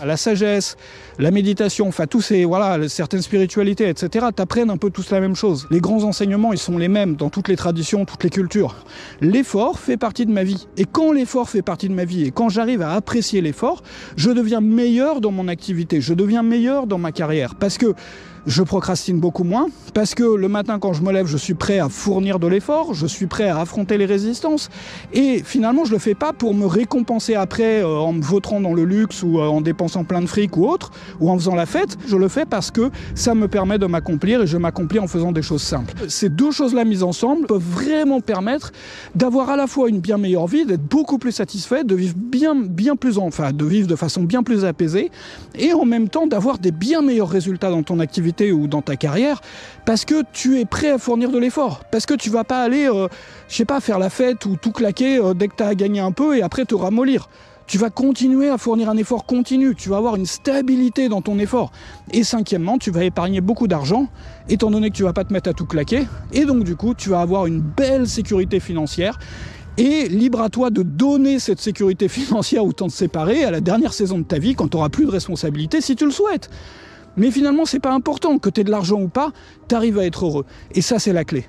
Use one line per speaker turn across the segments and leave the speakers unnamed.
la sagesse, la méditation, enfin tous ces, voilà, certaines spiritualités, etc. t'apprennent un peu tous la même chose. Les grands enseignements, ils sont les mêmes dans toutes les traditions, toutes les cultures. L'effort fait partie de ma vie. Et quand l'effort fait partie de ma vie, et quand j'arrive à apprécier l'effort, je deviens meilleur dans mon activité, je deviens meilleur dans ma carrière. Parce que je procrastine beaucoup moins, parce que le matin quand je me lève, je suis prêt à fournir de l'effort, je suis prêt à affronter les résistances, et finalement je le fais pas pour me récompenser après en me vautrant dans le luxe ou en dépensant plein de fric ou autre, ou en faisant la fête, je le fais parce que ça me permet de m'accomplir et je m'accomplis en faisant des choses simples. Ces deux choses-là mises ensemble peuvent vraiment permettre d'avoir à la fois une bien meilleure vie, d'être beaucoup plus satisfait, de vivre de vivre de façon bien plus apaisée, et en même temps d'avoir des bien meilleurs résultats dans ton activité ou dans ta carrière, parce que tu es prêt à fournir de l'effort, parce que tu vas pas aller, je sais pas, faire la fête ou tout claquer dès que tu as gagné un peu et après te ramollir. Tu vas continuer à fournir un effort continu, tu vas avoir une stabilité dans ton effort. Et cinquièmement, tu vas épargner beaucoup d'argent, étant donné que tu vas pas te mettre à tout claquer, et donc du coup, tu vas avoir une belle sécurité financière. Et libre à toi de donner cette sécurité financière ou t'en séparer à la dernière saison de ta vie quand tu n'auras plus de responsabilité si tu le souhaites. Mais finalement, c'est pas important que tu aies de l'argent ou pas, tu arrives à être heureux. Et ça, c'est la clé.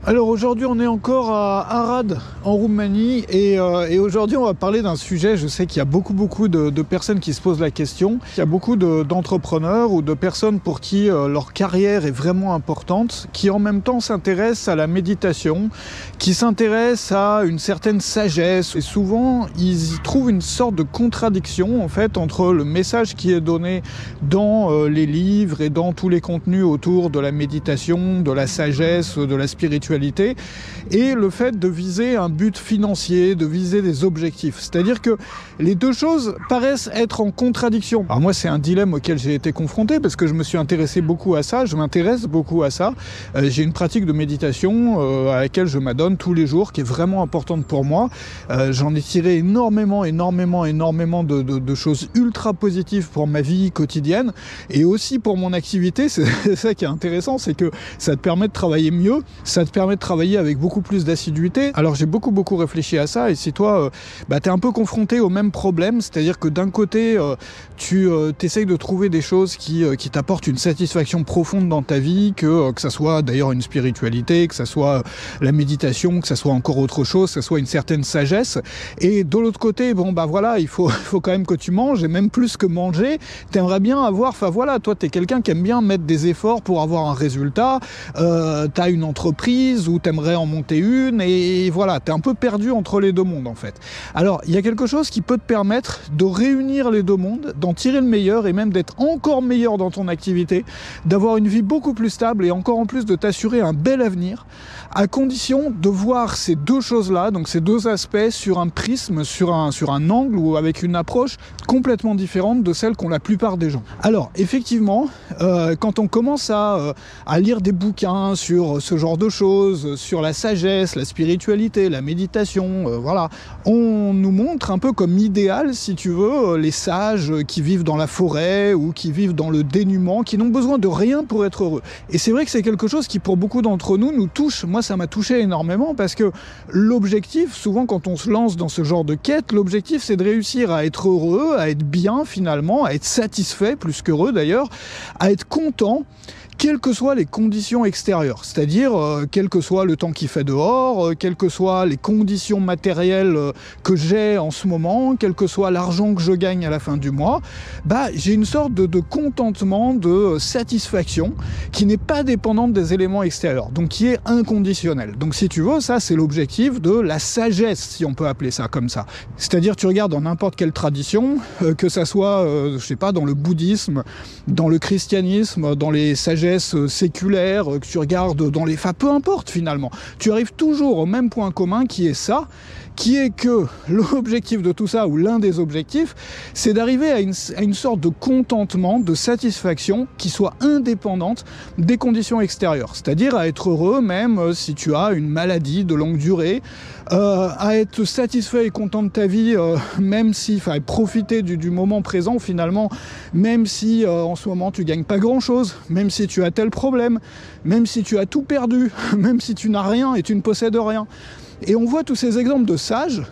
Alors aujourd'hui, on est encore à Arad, en Roumanie, et aujourd'hui, on va parler d'un sujet. Je sais qu'il y a beaucoup de personnes qui se posent la question. Il y a beaucoup d'entrepreneurs ou de personnes pour qui leur carrière est vraiment importante, qui en même temps s'intéressent à la méditation, qui s'intéressent à une certaine sagesse. Et souvent, ils y trouvent une sorte de contradiction, en fait, entre le message qui est donné dans les livres et dans tous les contenus autour de la méditation, de la sagesse, de la spiritualité, et le fait de viser un but financier, de viser des objectifs. C'est-à-dire que les deux choses paraissent être en contradiction. Alors moi, c'est un dilemme auquel j'ai été confronté parce que je me suis intéressé beaucoup à ça, je m'intéresse beaucoup à ça. J'ai une pratique de méditation à laquelle je m'adonne tous les jours, qui est vraiment importante pour moi. J'en ai tiré énormément de choses ultra positives pour ma vie quotidienne et aussi pour mon activité. C'est ça qui est intéressant, c'est que ça te permet de travailler mieux, ça te permet de travailler avec beaucoup plus d'assiduité. Alors j'ai beaucoup réfléchi à ça, et si toi t'es un peu confronté au même problème, c'est-à-dire que d'un côté tu essayes de trouver des choses qui t'apportent une satisfaction profonde dans ta vie, que ça soit d'ailleurs une spiritualité, que ça soit la méditation, que ça soit encore autre chose, que ça soit une certaine sagesse, et de l'autre côté, il faut quand même que tu manges, et même plus que manger, t'aimerais bien avoir, toi t'es quelqu'un qui aime bien mettre des efforts pour avoir un résultat, t'as une entreprise ou t'aimerais en monter une, et voilà, t'es un peu perdu entre les deux mondes en fait. Alors il y a quelque chose qui peut te permettre de réunir les deux mondes, d'en tirer le meilleur et même d'être encore meilleur dans ton activité, d'avoir une vie beaucoup plus stable et encore en plus de t'assurer un bel avenir, à condition de voir ces deux choses-là, donc ces deux aspects sur un prisme, sur un angle ou avec une approche complètement différente de celle qu'ont la plupart des gens. Alors effectivement, quand on commence à lire des bouquins sur ce genre de choses, sur la sagesse, la spiritualité, la méditation, on nous montre un peu comme idéal, si tu veux, les sages qui vivent dans la forêt ou qui vivent dans le dénuement, qui n'ont besoin de rien pour être heureux. Et c'est vrai que c'est quelque chose qui pour beaucoup d'entre nous touche. Moi ça m'a touché énormément parce que l'objectif, souvent quand on se lance dans ce genre de quête, l'objectif c'est de réussir à être heureux, à être bien finalement, à être satisfait, plus qu'heureux d'ailleurs, à être content, quelles que soient les conditions extérieures, c'est-à-dire quel que soit le temps qu'il fait dehors, quelles que soient les conditions matérielles que j'ai en ce moment, quel que soit l'argent que je gagne à la fin du mois, j'ai une sorte de contentement, de satisfaction qui n'est pas dépendante des éléments extérieurs, donc qui est inconditionnel. Donc si tu veux, ça c'est l'objectif de la sagesse, si on peut appeler ça comme ça. C'est-à-dire tu regardes dans n'importe quelle tradition, que ça soit, dans le bouddhisme, dans le christianisme, dans les sagesses séculaire, que tu regardes dans les... peu importe finalement. Tu arrives toujours au même point commun qui est ça, qui est que l'objectif de tout ça, ou l'un des objectifs, c'est d'arriver à une sorte de contentement, de satisfaction qui soit indépendante des conditions extérieures. C'est-à-dire à être heureux même si tu as une maladie de longue durée, à être satisfait et content de ta vie, même si, profiter du moment présent finalement, même si en ce moment tu gagnes pas grand-chose, même si tu as tel problème, même si tu as tout perdu, même si tu n'as rien et tu ne possèdes rien. Et on voit tous ces exemples de sages,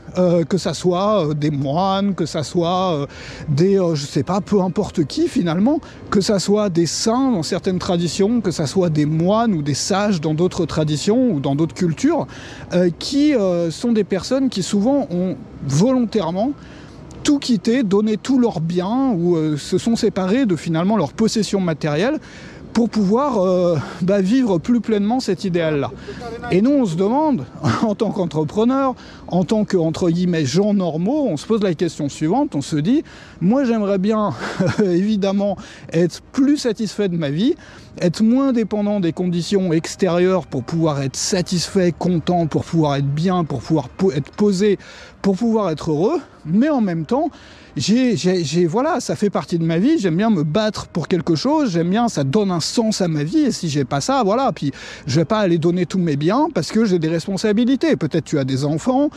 que ça soit des moines, que ça soit des, je sais pas, peu importe qui finalement, que ça soit des saints dans certaines traditions, que ça soit des moines ou des sages dans d'autres traditions ou dans d'autres cultures, qui sont des personnes qui souvent ont volontairement tout quitté, donné tous leurs biens ou se sont séparés de finalement leur possession matérielle pour pouvoir vivre plus pleinement cet idéal-là. Et nous, on se demande, en tant qu'entrepreneur, en tant que, entre guillemets, gens normaux, on se pose la question suivante, on se dit, moi j'aimerais bien, évidemment, être plus satisfait de ma vie, être moins dépendant des conditions extérieures pour pouvoir être satisfait, content, pour pouvoir être bien, pour pouvoir être posé, pour pouvoir être heureux, mais en même temps, voilà, ça fait partie de ma vie, j'aime bien me battre pour quelque chose, j'aime bien, ça donne un sens à ma vie, et si j'ai pas ça, voilà, puis je vais pas aller donner tous mes biens parce que j'ai des responsabilités, peut-être tu as des enfants,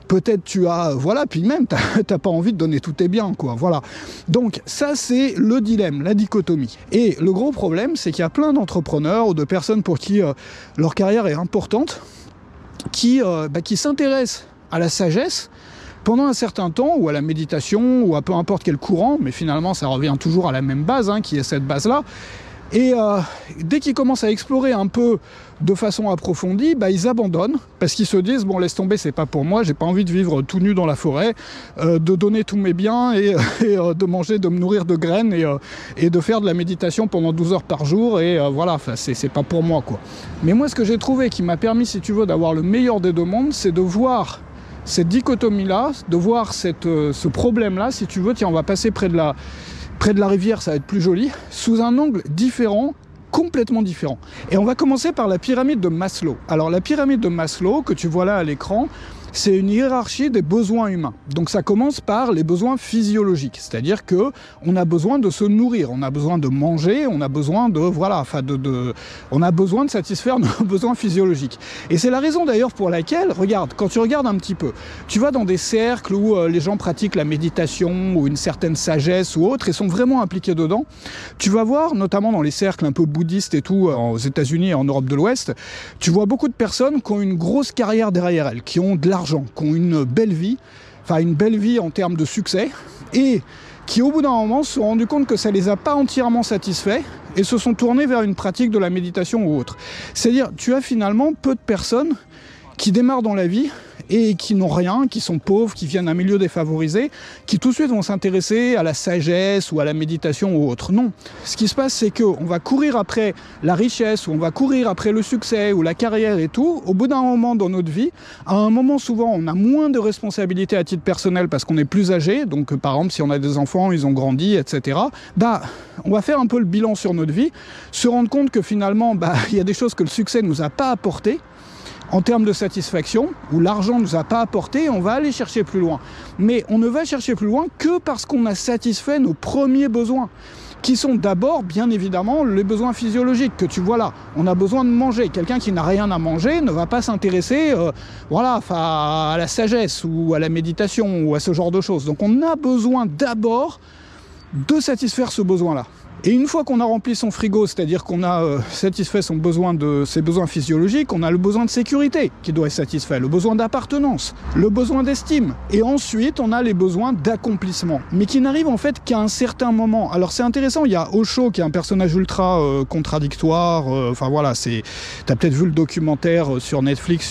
peut-être tu as, voilà, puis même t'as pas envie de donner tous tes biens, quoi, voilà. Donc ça c'est le dilemme, la dichotomie. Et le gros problème, c'est qu'il y a plein d'entrepreneurs ou de personnes pour qui leur carrière est importante, qui s'intéressent à la sagesse, pendant un certain temps, ou à la méditation, ou à peu importe quel courant, mais finalement ça revient toujours à la même base, qui est cette base-là, et dès qu'ils commencent à explorer un peu de façon approfondie, ils abandonnent, parce qu'ils se disent, bon laisse tomber, c'est pas pour moi, j'ai pas envie de vivre tout nu dans la forêt, de donner tous mes biens, et de manger, de me nourrir de graines, et de faire de la méditation pendant 12 heures par jour, et voilà, c'est pas pour moi, quoi. Mais moi ce que j'ai trouvé qui m'a permis, si tu veux, d'avoir le meilleur des deux mondes, c'est de voir cette dichotomie-là, de voir ce problème-là, si tu veux, tiens, on va passer près de la rivière, ça va être plus joli, sous un angle différent, complètement différent. Et on va commencer par la pyramide de Maslow. Alors la pyramide de Maslow, que tu vois là à l'écran, c'est une hiérarchie des besoins humains. Donc ça commence par les besoins physiologiques, c'est-à-dire que on a besoin de se nourrir, on a besoin de manger, on a besoin de on a besoin de satisfaire nos besoins physiologiques. Et c'est la raison d'ailleurs pour laquelle, regarde, quand tu regardes un petit peu, tu vas dans des cercles où les gens pratiquent la méditation ou une certaine sagesse ou autre et sont vraiment impliqués dedans. Tu vas voir, notamment dans les cercles un peu bouddhistes et tout, aux États-Unis et en Europe de l'Ouest, tu vois beaucoup de personnes qui ont une grosse carrière derrière elles, qui ont de l'argent, qui ont une belle vie en termes de succès, et qui au bout d'un moment se sont rendus compte que ça les a pas entièrement satisfaits et se sont tournés vers une pratique de la méditation ou autre. C'est-à-dire, tu as finalement peu de personnes qui démarrent dans la vie et qui n'ont rien, qui sont pauvres, qui viennent d'un milieu défavorisé, qui tout de suite vont s'intéresser à la sagesse ou à la méditation ou autre. Non. Ce qui se passe, c'est qu'on va courir après la richesse, ou on va courir après le succès, ou la carrière et tout, au bout d'un moment dans notre vie. À un moment, souvent, on a moins de responsabilités à titre personnel parce qu'on est plus âgé. Donc, par exemple, si on a des enfants, ils ont grandi, etc. On va faire un peu le bilan sur notre vie, se rendre compte que finalement, il y a des choses que le succès ne nous a pas apportées, en termes de satisfaction, où l'argent ne nous a pas apporté, on va aller chercher plus loin. Mais on ne va chercher plus loin que parce qu'on a satisfait nos premiers besoins, qui sont d'abord, bien évidemment, les besoins physiologiques que tu vois là. On a besoin de manger. Quelqu'un qui n'a rien à manger ne va pas s'intéresser à la sagesse ou à la méditation ou à ce genre de choses. Donc on a besoin d'abord de satisfaire ce besoin-là. Et une fois qu'on a rempli son frigo, c'est-à-dire qu'on a satisfait ses besoins physiologiques, on a le besoin de sécurité qui doit être satisfait, le besoin d'appartenance, le besoin d'estime. Et ensuite, on a les besoins d'accomplissement, mais qui n'arrivent en fait qu'à un certain moment. Alors c'est intéressant, il y a Osho qui est un personnage ultra contradictoire, t'as peut-être vu le documentaire sur Netflix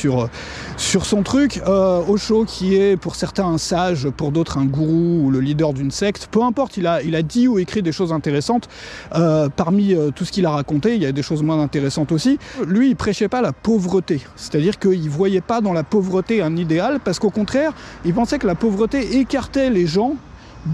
sur son truc. Osho qui est pour certains un sage, pour d'autres un gourou ou le leader d'une secte, peu importe, il a dit ou écrit des choses intéressantes. Parmi tout ce qu'il a raconté, il y a des choses moins intéressantes aussi. Lui, il prêchait pas la pauvreté, c'est-à-dire qu'il voyait pas dans la pauvreté un idéal, parce qu'au contraire, il pensait que la pauvreté écartait les gens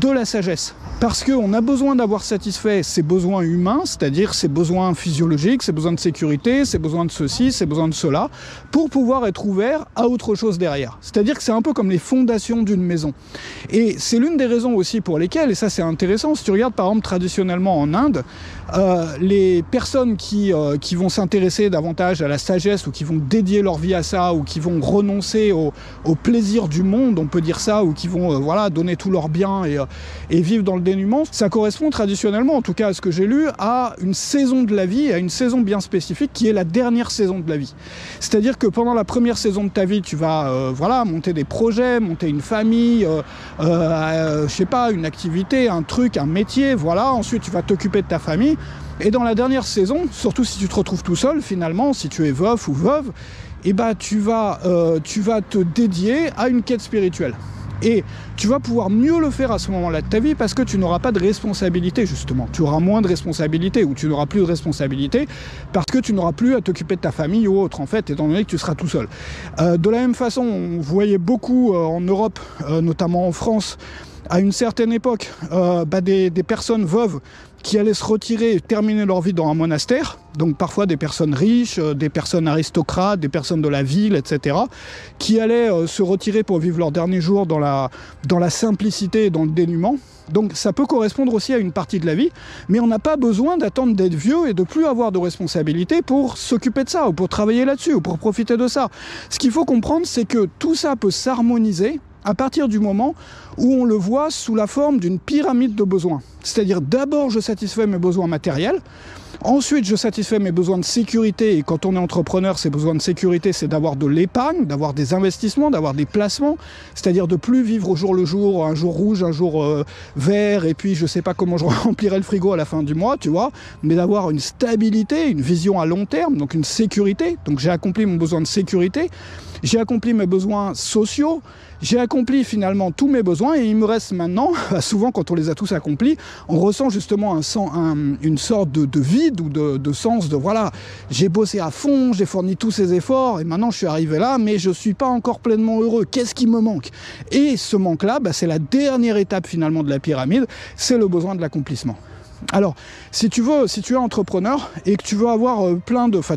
de la sagesse. Parce qu'on a besoin d'avoir satisfait ses besoins humains, c'est-à-dire ses besoins physiologiques, ses besoins de sécurité, ses besoins de ceci, ses besoins de cela, pour pouvoir être ouvert à autre chose derrière. C'est-à-dire que c'est un peu comme les fondations d'une maison. Et c'est l'une des raisons aussi pour lesquelles, et ça c'est intéressant, si tu regardes par exemple traditionnellement en Inde, les personnes qui vont s'intéresser davantage à la sagesse, ou qui vont dédier leur vie à ça, ou qui vont renoncer au plaisir du monde, on peut dire ça, ou qui vont donner tous leurs biens et et vivre dans le dénuement, ça correspond traditionnellement, en tout cas à ce que j'ai lu, à une saison de la vie, à une saison bien spécifique qui est la dernière saison de la vie. C'est-à-dire que pendant la première saison de ta vie, tu vas voilà, monter des projets, monter une famille, je sais pas, une activité, un truc, un métier, voilà. Ensuite, tu vas t'occuper de ta famille. Et dans la dernière saison, surtout si tu te retrouves tout seul, finalement, si tu es veuf ou veuve, eh ben, tu vas te dédier à une quête spirituelle. Et tu vas pouvoir mieux le faire à ce moment-là de ta vie parce que tu n'auras pas de responsabilité, justement. Tu auras moins de responsabilité ou tu n'auras plus de responsabilité parce que tu n'auras plus à t'occuper de ta famille ou autre, en fait, étant donné que tu seras tout seul. De la même façon, on voyait beaucoup en Europe, notamment en France, à une certaine époque, des personnes veuves qui allaient se retirer et terminer leur vie dans un monastère, donc parfois des personnes riches, des personnes aristocrates, des personnes de la ville, etc., qui allaient se retirer pour vivre leurs derniers jours dans la simplicité et dans le dénuement. Donc ça peut correspondre aussi à une partie de la vie, mais on n'a pas besoin d'attendre d'être vieux et de plus avoir de responsabilité pour s'occuper de ça, ou pour travailler là-dessus, ou pour profiter de ça. Ce qu'il faut comprendre, c'est que tout ça peut s'harmoniser à partir du moment où on le voit sous la forme d'une pyramide de besoins. C'est-à-dire d'abord je satisfais mes besoins matériels, ensuite je satisfais mes besoins de sécurité, et quand on est entrepreneur, ces besoins de sécurité, c'est d'avoir de l'épargne, d'avoir des investissements, d'avoir des placements, c'est-à-dire de plus vivre au jour le jour, un jour rouge, un jour vert, et puis je sais pas comment je remplirai le frigo à la fin du mois, tu vois, mais d'avoir une stabilité, une vision à long terme, donc une sécurité. Donc j'ai accompli mon besoin de sécurité, j'ai accompli mes besoins sociaux, j'ai accompli finalement tous mes besoins, et il me reste maintenant, souvent quand on les a tous accomplis, on ressent justement une sorte de vide ou de sens de voilà, j'ai bossé à fond, j'ai fourni tous ces efforts et maintenant je suis arrivé là, mais je ne suis pas encore pleinement heureux. Qu'est-ce qui me manque? Et ce manque-là, c'est la dernière étape finalement de la pyramide, c'est le besoin de l'accomplissement. Alors, si tu es entrepreneur et que tu veux avoir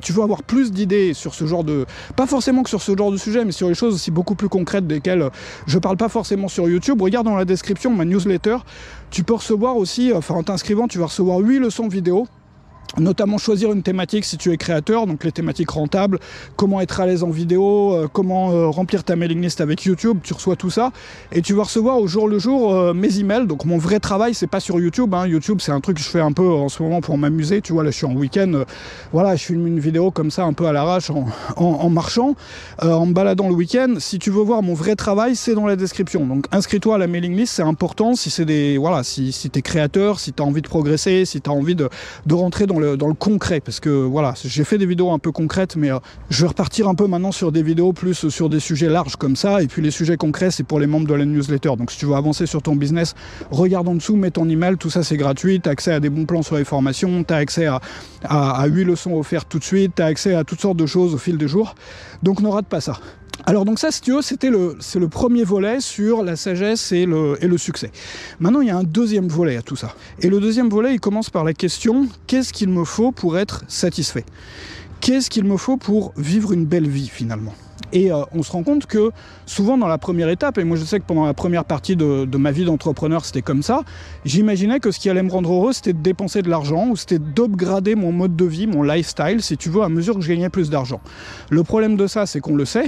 tu veux avoir plus d'idées sur ce genre de, pas forcément que sur ce genre de sujet, mais sur les choses aussi beaucoup plus concrètes desquelles je parle pas forcément sur YouTube, regarde dans la description ma newsletter. Tu peux recevoir aussi, en t'inscrivant, tu vas recevoir 8 leçons vidéo. Notamment choisir une thématique si tu es créateur, donc les thématiques rentables, comment être à l'aise en vidéo, comment remplir ta mailing list avec YouTube, tu reçois tout ça, et tu vas recevoir au jour le jour mes emails. Donc mon vrai travail, c'est pas sur YouTube, hein. YouTube c'est un truc que je fais un peu en ce moment pour m'amuser, tu vois, là je suis en week-end, voilà, je filme une vidéo comme ça un peu à l'arrache en marchant, en me baladant le week-end. Si tu veux voir mon vrai travail, c'est dans la description, donc inscris-toi à la mailing list, c'est important si c'est si t'es créateur, si t'as envie de progresser, si t'as envie de rentrer dans le concret, parce que voilà, j'ai fait des vidéos un peu concrètes, mais je vais repartir un peu maintenant sur des vidéos plus sur des sujets larges comme ça, et puis les sujets concrets c'est pour les membres de la newsletter. Donc si tu veux avancer sur ton business, regarde en dessous, mets ton email, tout ça c'est gratuit, tu as accès à des bons plans sur les formations, tu as accès à 8 leçons offertes tout de suite, tu as accès à toutes sortes de choses au fil des jours, donc ne rate pas ça. Alors donc ça, si tu veux, c'est le premier volet sur la sagesse et le succès. Maintenant, il y a un deuxième volet à tout ça. Et le deuxième volet, il commence par la question, qu'est-ce qu'il me faut pour être satisfait? Qu'est-ce qu'il me faut pour vivre une belle vie, finalement? Et on se rend compte que souvent dans la première étape, et moi je sais que pendant la première partie de ma vie d'entrepreneur c'était comme ça, j'imaginais que ce qui allait me rendre heureux c'était de dépenser de l'argent, ou c'était d'upgrader mon mode de vie, mon lifestyle, si tu veux, à mesure que je gagnais plus d'argent. Le problème de ça, c'est qu'on le sait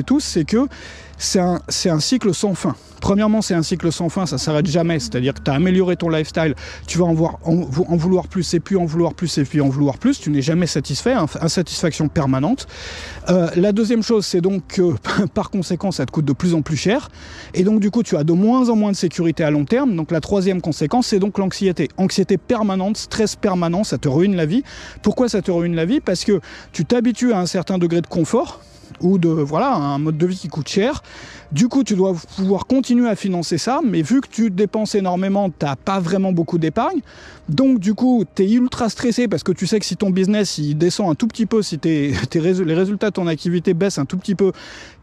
tous, c'est que c'est un cycle sans fin. Premièrement, c'est un cycle sans fin, ça ne s'arrête jamais, c'est-à-dire que tu as amélioré ton lifestyle, tu vas en vouloir plus, et puis en vouloir plus, et puis en vouloir plus, tu n'es jamais satisfait, insatisfaction permanente. La deuxième chose, c'est donc que par conséquent, ça te coûte de plus en plus cher, et donc du coup, tu as de moins en moins de sécurité à long terme. Donc la troisième conséquence, c'est donc l'anxiété. Anxiété permanente, stress permanent, ça te ruine la vie. Pourquoi ça te ruine la vie? Parce que tu t'habitues à un certain degré de confort, ou un mode de vie qui coûte cher. Du coup, tu dois pouvoir continuer à financer ça, mais vu que tu dépenses énormément, tu n'as pas vraiment beaucoup d'épargne. Donc, du coup, tu es ultra stressé parce que tu sais que si ton business il descend un tout petit peu, si les résultats de ton activité baissent un tout petit peu,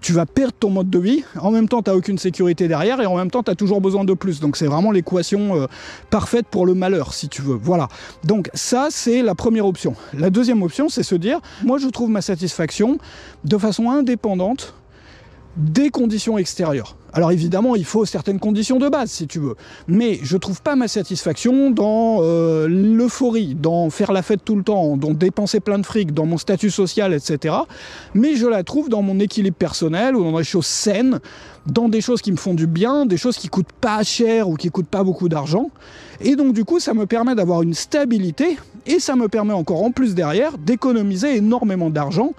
tu vas perdre ton mode de vie. En même temps, tu n'as aucune sécurité derrière, et en même temps, tu as toujours besoin de plus. Donc, c'est vraiment l'équation parfaite pour le malheur, si tu veux. Voilà. Donc, ça, c'est la première option. La deuxième option, c'est se dire, moi, je trouve ma satisfaction de façon indépendante des conditions extérieures. Alors évidemment, il faut certaines conditions de base, si tu veux. Mais je trouve pas ma satisfaction dans l'euphorie, dans faire la fête tout le temps, dans dépenser plein de fric, dans mon statut social, etc. Mais je la trouve dans mon équilibre personnel ou dans des choses saines, dans des choses qui me font du bien, des choses qui coûtent pas cher ou qui coûtent pas beaucoup d'argent. Et donc du coup, ça me permet d'avoir une stabilité et ça me permet encore en plus derrière d'économiser énormément d'argent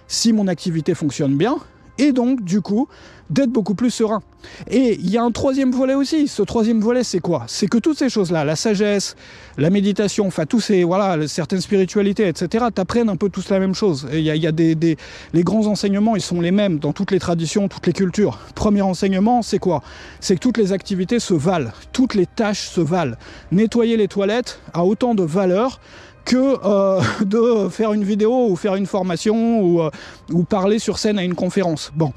si mon activité fonctionne bien. Et donc, du coup, d'être beaucoup plus serein. Et il y a un troisième volet aussi. Ce troisième volet, c'est quoi? C'est que toutes ces choses-là, la sagesse, la méditation, enfin, tous ces, voilà, certaines spiritualités, etc., t'apprennent un peu tous la même chose. Et il y a les grands enseignements, ils sont les mêmes dans toutes les traditions, toutes les cultures. Premier enseignement, c'est quoi? C'est que toutes les activités se valent. Toutes les tâches se valent. Nettoyer les toilettes a autant de valeur que de faire une vidéo ou faire une formation ou parler sur scène à une conférence. Bon,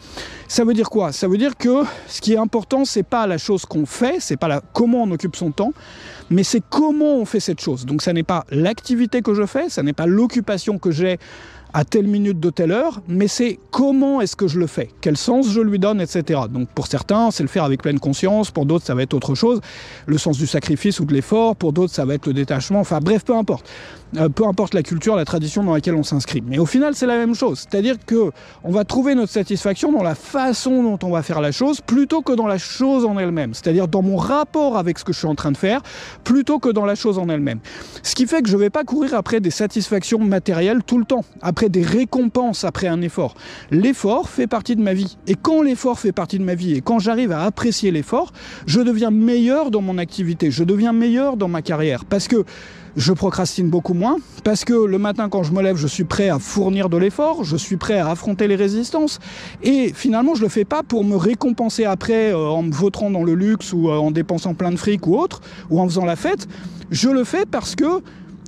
ça veut dire quoi? Ça veut dire que ce qui est important, c'est pas la chose qu'on fait, c'est pas comment on occupe son temps, mais c'est comment on fait cette chose. Donc ça n'est pas l'activité que je fais, ça n'est pas l'occupation que j'ai à telle minute de telle heure, mais c'est comment est-ce que je le fais, quel sens je lui donne, etc. Donc pour certains, c'est le faire avec pleine conscience, pour d'autres, ça va être autre chose, le sens du sacrifice ou de l'effort, pour d'autres, ça va être le détachement, enfin bref, peu importe. Peu importe la culture, la tradition dans laquelle on s'inscrit. Mais au final, c'est la même chose. C'est-à-dire qu'on va trouver notre satisfaction dans la façon dont on va faire la chose, plutôt que dans la chose en elle-même. C'est-à-dire dans mon rapport avec ce que je suis en train de faire, plutôt que dans la chose en elle-même. Ce qui fait que je ne vais pas courir après des satisfactions matérielles tout le temps, après des récompenses, après un effort. L'effort fait partie de ma vie. Et quand l'effort fait partie de ma vie, et quand j'arrive à apprécier l'effort, je deviens meilleur dans mon activité, je deviens meilleur dans ma carrière. Parce que je procrastine beaucoup moins, parce que le matin quand je me lève, je suis prêt à fournir de l'effort, je suis prêt à affronter les résistances, et finalement je le fais pas pour me récompenser après en me vautrant dans le luxe ou en dépensant plein de fric ou autre, ou en faisant la fête. Je le fais parce que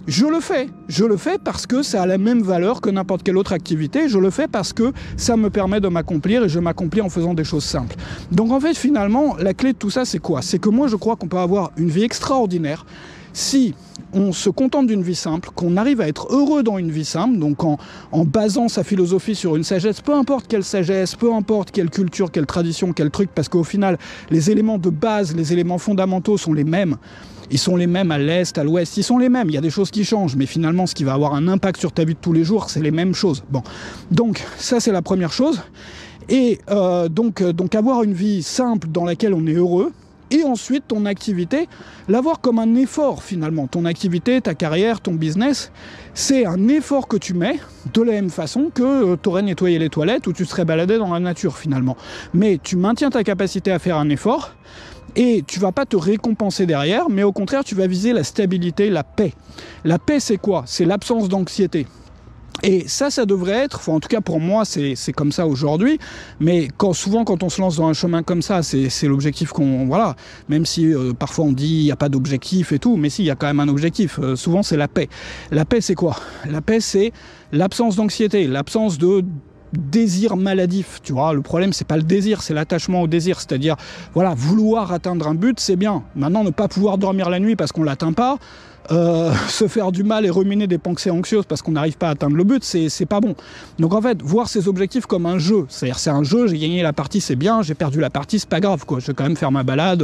je le fais parce que ça a la même valeur que n'importe quelle autre activité, je le fais parce que ça me permet de m'accomplir et je m'accomplis en faisant des choses simples. Donc en fait finalement, la clé de tout ça c'est quoi? C'est que moi je crois qu'on peut avoir une vie extraordinaire si on se contente d'une vie simple, qu'on arrive à être heureux dans une vie simple, donc en basant sa philosophie sur une sagesse, peu importe quelle sagesse, peu importe quelle culture, quelle tradition, quel truc, parce qu'au final, les éléments de base, les éléments fondamentaux sont les mêmes. Ils sont les mêmes à l'est, à l'ouest, ils sont les mêmes. Il y a des choses qui changent, mais finalement, ce qui va avoir un impact sur ta vie de tous les jours, c'est les mêmes choses. Bon, donc ça, c'est la première chose. Et donc avoir une vie simple dans laquelle on est heureux, et ensuite ton activité, l'avoir comme un effort finalement. Ton activité, ta carrière, ton business, c'est un effort que tu mets de la même façon que tu aurais nettoyé les toilettes ou tu serais baladé dans la nature finalement. Mais tu maintiens ta capacité à faire un effort et tu vas pas te récompenser derrière, mais au contraire tu vas viser la stabilité, la paix. La paix c'est quoi? C'est l'absence d'anxiété. Et ça devrait être, enfin, en tout cas pour moi c'est comme ça aujourd'hui, mais souvent quand on se lance dans un chemin comme ça, c'est l'objectif qu'on, voilà, même si parfois on dit il n'y a pas d'objectif et tout, mais si, il y a quand même un objectif, souvent c'est la paix. La paix c'est quoi? La paix c'est l'absence d'anxiété, l'absence de désir maladif, tu vois. Le problème c'est pas le désir, c'est l'attachement au désir, c'est-à-dire voilà, vouloir atteindre un but c'est bien, maintenant ne pas pouvoir dormir la nuit parce qu'on l'atteint pas, se faire du mal et ruminer des pensées anxieuses parce qu'on n'arrive pas à atteindre le but, c'est pas bon. Donc en fait, voir ces objectifs comme un jeu, c'est-à-dire c'est un jeu, j'ai gagné la partie, c'est bien, j'ai perdu la partie, c'est pas grave, quoi. Je vais quand même faire ma balade,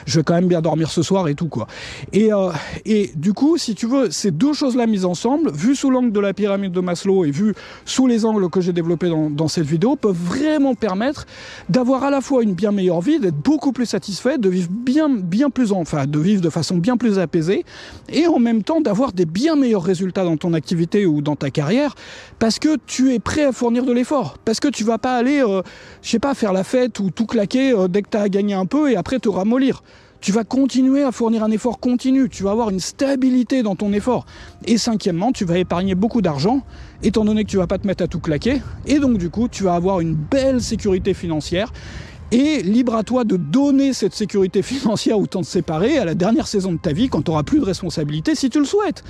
je vais quand même bien dormir ce soir et tout, quoi. Et du coup, si tu veux, ces deux choses-là mises ensemble, vues sous l'angle de la pyramide de Maslow et vues sous les angles que j'ai développés dans cette vidéo, peuvent vraiment permettre d'avoir à la fois une bien meilleure vie, d'être beaucoup plus satisfait, de vivre de vivre de façon bien plus apaisée, et en même temps d'avoir des bien meilleurs résultats dans ton activité ou dans ta carrière parce que tu es prêt à fournir de l'effort, parce que tu vas pas aller, je sais pas, faire la fête ou tout claquer dès que tu as gagné un peu et après te ramollir. Tu vas continuer à fournir un effort continu, tu vas avoir une stabilité dans ton effort. Et cinquièmement, tu vas épargner beaucoup d'argent, étant donné que tu vas pas te mettre à tout claquer, et donc du coup, tu vas avoir une belle sécurité financière. Et libre à toi de donner cette sécurité financière ou t'en séparer à la dernière saison de ta vie quand tu n'auras plus de responsabilité si tu le souhaites.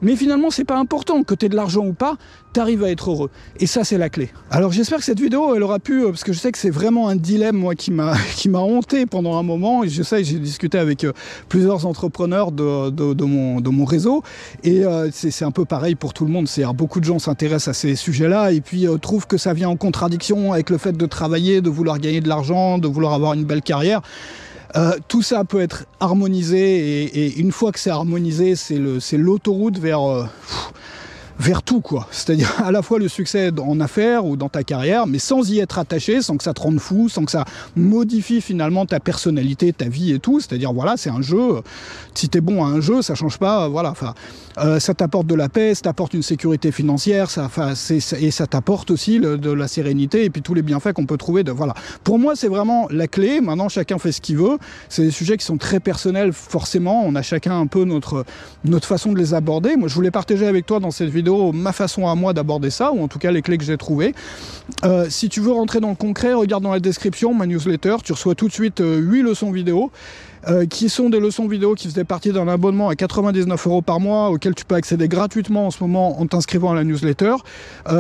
Mais finalement, c'est pas important, que tu aies de l'argent ou pas, tu arrives à être heureux. Et ça, c'est la clé. Alors j'espère que cette vidéo, elle aura pu, parce que je sais que c'est vraiment un dilemme, moi, qui m'a hanté pendant un moment. Et je sais, j'ai discuté avec plusieurs entrepreneurs de mon réseau. Et c'est un peu pareil pour tout le monde. C'est-à-dire, beaucoup de gens s'intéressent à ces sujets-là et puis trouvent que ça vient en contradiction avec le fait de travailler, de vouloir gagner de l'argent, de vouloir avoir une belle carrière. Tout ça peut être harmonisé et une fois que c'est harmonisé, c'est l'autoroute vers tout, quoi. C'est-à-dire à la fois le succès en affaires ou dans ta carrière, mais sans y être attaché, sans que ça te rende fou, sans que ça modifie finalement ta personnalité, ta vie et tout. C'est-à-dire, voilà, c'est un jeu. Si t'es bon à un jeu, ça change pas, voilà. Enfin, ça t'apporte de la paix, ça t'apporte une sécurité financière, et ça t'apporte aussi de la sérénité et puis tous les bienfaits qu'on peut trouver. Voilà. Pour moi, c'est vraiment la clé. Maintenant, chacun fait ce qu'il veut. C'est des sujets qui sont très personnels, forcément. On a chacun un peu notre façon de les aborder. Moi, je voulais partager avec toi dans cette vidéo ma façon à moi d'aborder ça, ou en tout cas les clés que j'ai trouvées. Si tu veux rentrer dans le concret, regarde dans la description ma newsletter. Tu reçois tout de suite 8 leçons vidéo. Qui sont des leçons vidéo qui faisaient partie d'un abonnement à 99 € par mois auquel tu peux accéder gratuitement en ce moment en t'inscrivant à la newsletter.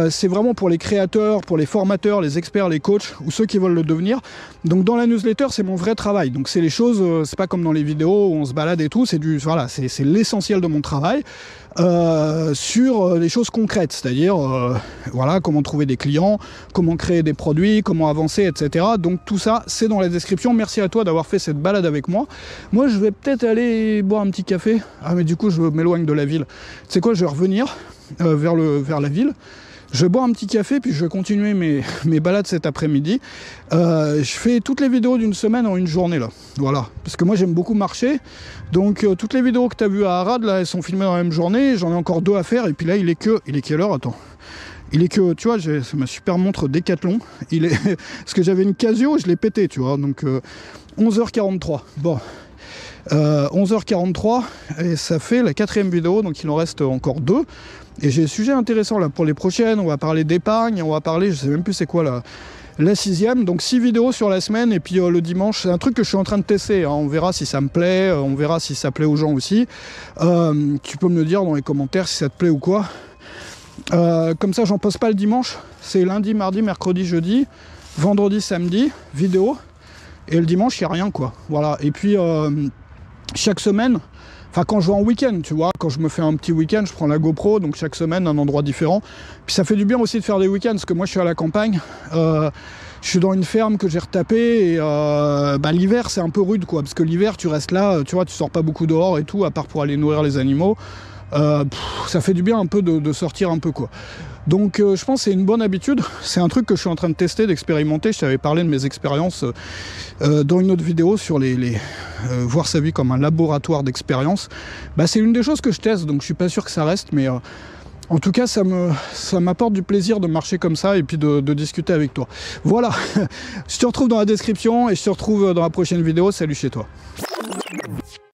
C'est vraiment pour les créateurs, pour les formateurs, les experts, les coachs ou ceux qui veulent le devenir. Donc dans la newsletter, c'est mon vrai travail. Donc c'est les choses, c'est pas comme dans les vidéos où on se balade et tout, c'est l'essentiel de mon travail. Sur les choses concrètes, c'est-à-dire voilà, comment trouver des clients, comment créer des produits, comment avancer, etc. Donc tout ça, c'est dans la description. Merci à toi d'avoir fait cette balade avec moi. Moi, je vais peut-être aller boire un petit café. Ah, mais du coup, je m'éloigne de la ville. Tu sais quoi, je vais revenir vers la ville. Je vais boire un petit café, puis je vais continuer mes balades cet après-midi. Je fais toutes les vidéos d'une semaine en une journée, là. Voilà. Parce que moi, j'aime beaucoup marcher. Donc, toutes les vidéos que tu as vues à Arad, là, elles sont filmées dans la même journée. J'en ai encore 2 à faire. Et puis là, il est quelle heure? Attends. Il est que, tu vois, c'est ma super montre Décathlon. Parce que j'avais une Casio, je l'ai pété, tu vois. Donc, 11h43. Bon. 11h43 et ça fait la 4e vidéo, donc il en reste encore 2 et j'ai des sujets intéressants là pour les prochaines. On va parler d'épargne, on va parler, je sais même plus c'est quoi la 6e, donc 6 vidéos sur la semaine et puis le dimanche, c'est un truc que je suis en train de tester, hein. On verra si ça me plaît, on verra si ça plaît aux gens aussi. Tu peux me le dire dans les commentaires si ça te plaît ou quoi. Comme ça j'en poste pas le dimanche, c'est lundi, mardi, mercredi, jeudi, vendredi, samedi, vidéo. Et le dimanche, il n'y a rien, quoi. Voilà. Et puis, chaque semaine, enfin, quand je vais en week-end, tu vois, quand je me fais un petit week-end, je prends la GoPro, donc chaque semaine, un endroit différent. Puis ça fait du bien aussi de faire des week-ends, parce que moi, je suis à la campagne. Je suis dans une ferme que j'ai retapée, et l'hiver, c'est un peu rude, quoi. Parce que l'hiver, tu restes là, tu vois, tu sors pas beaucoup dehors et tout, à part pour aller nourrir les animaux. Ça fait du bien un peu de sortir un peu, quoi. Donc je pense que c'est une bonne habitude, c'est un truc que je suis en train de tester, d'expérimenter. Je t'avais parlé de mes expériences dans une autre vidéo sur voir sa vie comme un laboratoire d'expérience. C'est l'une des choses que je teste, donc je suis pas sûr que ça reste, mais en tout cas ça m'apporte du plaisir de marcher comme ça et puis de discuter avec toi. Voilà, je te retrouve dans la description et je te retrouve dans la prochaine vidéo. Salut chez toi.